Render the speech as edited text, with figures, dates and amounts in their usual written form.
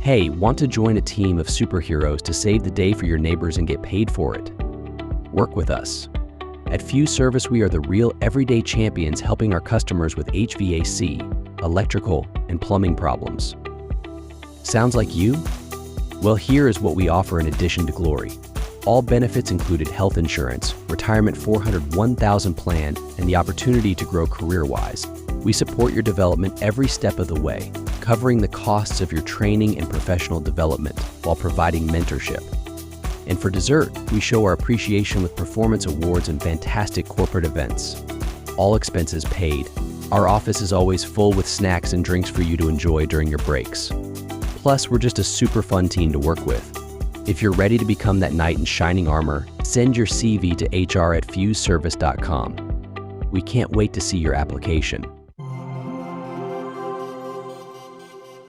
Hey, want to join a team of superheroes to save the day for your neighbors and get paid for it? Work with us. At Fuse Service, we are the real everyday champions helping our customers with HVAC, electrical, and plumbing problems. Sounds like you? Well, here is what we offer in addition to glory. All benefits included health insurance, retirement 401,000 plan, and the opportunity to grow career-wise. We support your development every step of the way, covering the costs of your training and professional development while providing mentorship. And for dessert, we show our appreciation with performance awards and fantastic corporate events. All expenses paid. Our office is always full with snacks and drinks for you to enjoy during your breaks. Plus, we're just a super fun team to work with. If you're ready to become that knight in shining armor, send your CV to hr@fuseservice.com. We can't wait to see your application.